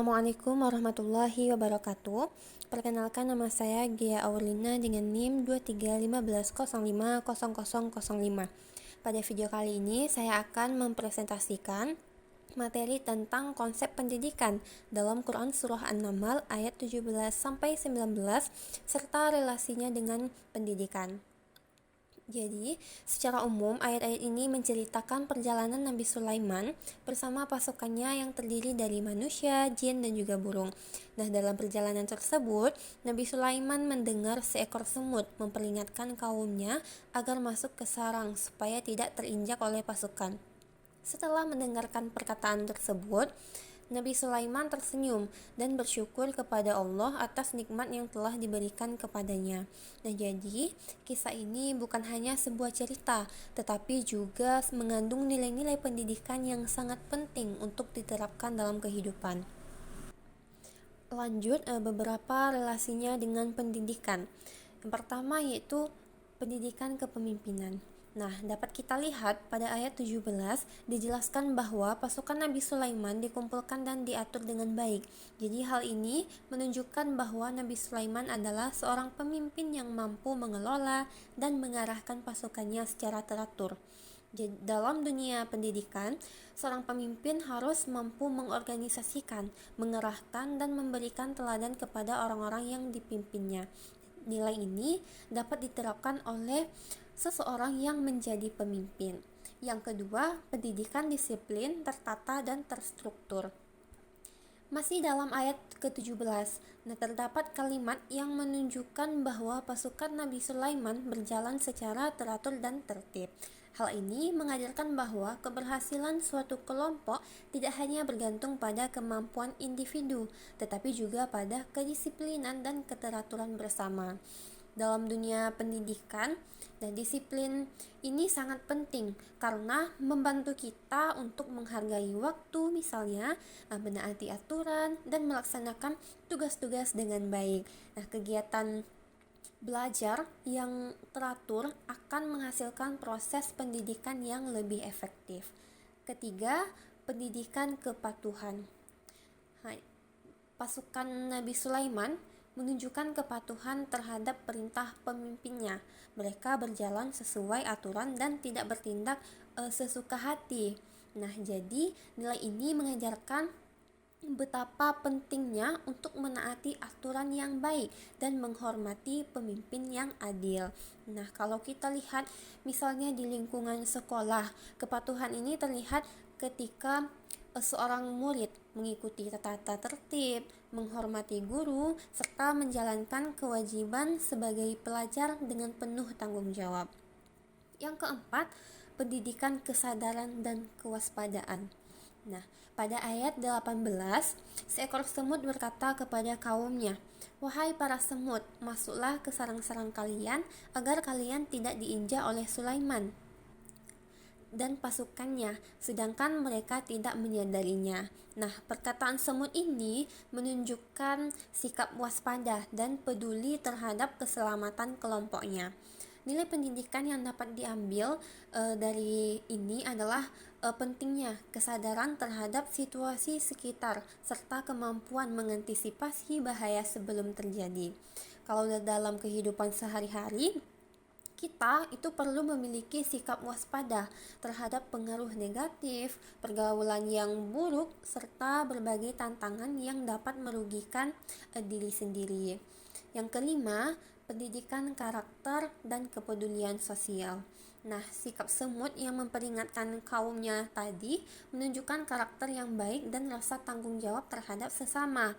Assalamualaikum warahmatullahi wabarakatuh. Perkenalkan, nama saya Gia Aurlina dengan NIM 2315050005. Pada video kali ini saya akan mempresentasikan materi tentang konsep pendidikan dalam Quran Surah An-Naml ayat 17 sampai 19 serta relasinya dengan pendidikan. Jadi, secara umum, ayat-ayat ini menceritakan perjalanan Nabi Sulaiman bersama pasukannya yang terdiri dari manusia, jin, dan juga burung. Nah, dalam perjalanan tersebut, Nabi Sulaiman mendengar seekor semut memperingatkan kaumnya agar masuk ke sarang supaya tidak terinjak oleh pasukan. Setelah mendengarkan perkataan tersebut, Nabi Sulaiman tersenyum dan bersyukur kepada Allah atas nikmat yang telah diberikan kepadanya. Nah, jadi kisah ini bukan hanya sebuah cerita, tetapi juga mengandung nilai-nilai pendidikan yang sangat penting untuk diterapkan dalam kehidupan. Lanjut, beberapa relasinya dengan pendidikan. Yang pertama yaitu pendidikan kepemimpinan. Nah, dapat kita lihat pada ayat 17 dijelaskan bahwa pasukan Nabi Sulaiman dikumpulkan dan diatur dengan baik. Jadi hal ini menunjukkan bahwa Nabi Sulaiman adalah seorang pemimpin yang mampu mengelola dan mengarahkan pasukannya secara teratur. Jadi, dalam dunia pendidikan, seorang pemimpin harus mampu mengorganisasikan, mengerahkan, dan memberikan teladan kepada orang-orang yang dipimpinnya. Nilai ini dapat diterapkan oleh seseorang yang menjadi pemimpin. Yang kedua, pendidikan disiplin, tertata, dan terstruktur. Masih dalam ayat ke-17, terdapat kalimat yang menunjukkan bahwa pasukan Nabi Sulaiman berjalan secara teratur dan tertib. Hal ini mengajarkan bahwa keberhasilan suatu kelompok tidak hanya bergantung pada kemampuan individu, tetapi juga pada kedisiplinan dan keteraturan bersama. Dalam dunia pendidikan, dan disiplin ini sangat penting karena membantu kita untuk menghargai waktu, misalnya menaati aturan dan melaksanakan tugas-tugas dengan baik. Nah, kegiatan belajar yang teratur akan menghasilkan proses pendidikan yang lebih efektif. Ketiga, pendidikan kepatuhan. Pasukan Nabi Sulaiman menunjukkan kepatuhan terhadap perintah pemimpinnya. Mereka berjalan sesuai aturan dan tidak bertindak sesuka hati. Nah, jadi nilai ini mengajarkan betapa pentingnya untuk menaati aturan yang baik dan menghormati pemimpin yang adil. Nah, kalau kita lihat misalnya di lingkungan sekolah, kepatuhan ini terlihat ketika seorang murid mengikuti tata tertib, menghormati guru, serta menjalankan kewajiban sebagai pelajar dengan penuh tanggung jawab. Yang keempat, pendidikan kesadaran dan kewaspadaan. Nah, pada ayat 18, seekor semut berkata kepada kaumnya, "Wahai para semut, masuklah ke sarang-sarang kalian agar kalian tidak diinjak oleh Sulaiman dan pasukannya, sedangkan mereka tidak menyadarinya." Nah, perkataan semut ini menunjukkan sikap waspada dan peduli terhadap keselamatan kelompoknya. Nilai pendidikan yang dapat diambil dari ini adalah pentingnya kesadaran terhadap situasi sekitar serta kemampuan mengantisipasi bahaya sebelum terjadi. Kalau dalam kehidupan sehari-hari, kita itu perlu memiliki sikap waspada terhadap pengaruh negatif, pergaulan yang buruk, serta berbagai tantangan yang dapat merugikan diri sendiri. Yang kelima, pendidikan karakter dan kepedulian sosial. Nah, sikap semut yang memperingatkan kaumnya tadi menunjukkan karakter yang baik dan rasa tanggung jawab terhadap sesama.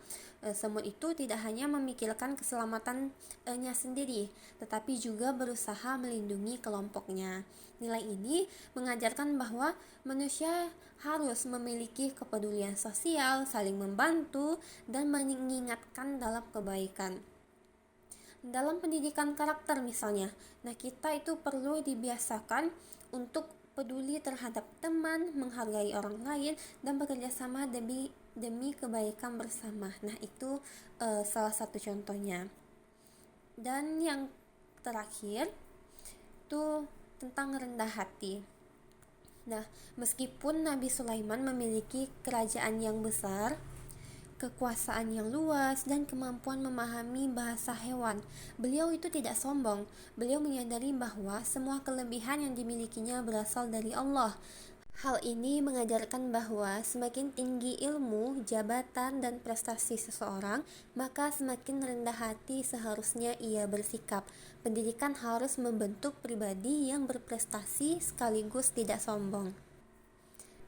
Semut itu tidak hanya memikirkan keselamatannya sendiri, tetapi juga berusaha melindungi kelompoknya. Nilai ini mengajarkan bahwa manusia harus memiliki kepedulian sosial, saling membantu, dan mengingatkan dalam kebaikan. Dalam pendidikan karakter misalnya, nah kita itu perlu dibiasakan untuk peduli terhadap teman, menghargai orang lain, dan bekerja sama demi kebaikan bersama. Nah, itu salah satu contohnya. Dan yang terakhir itu tentang rendah hati. Nah, meskipun Nabi Sulaiman memiliki kerajaan yang besar, kekuasaan yang luas, dan kemampuan memahami bahasa hewan. Beliau itu tidak sombong. Beliau menyadari bahwa semua kelebihan yang dimilikinya berasal dari Allah. Hal ini mengajarkan bahwa semakin tinggi ilmu, jabatan, dan prestasi seseorang, maka semakin rendah hati seharusnya ia bersikap. Pendidikan harus membentuk pribadi yang berprestasi sekaligus tidak sombong.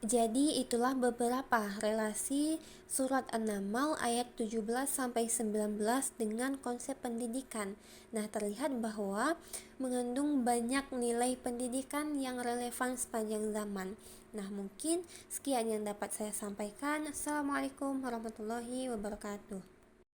Jadi itulah beberapa relasi surat An-Naml ayat 17-19 dengan konsep pendidikan. Nah, terlihat bahwa mengandung banyak nilai pendidikan yang relevan sepanjang zaman. Nah, mungkin sekian yang dapat saya sampaikan. Assalamualaikum warahmatullahi wabarakatuh.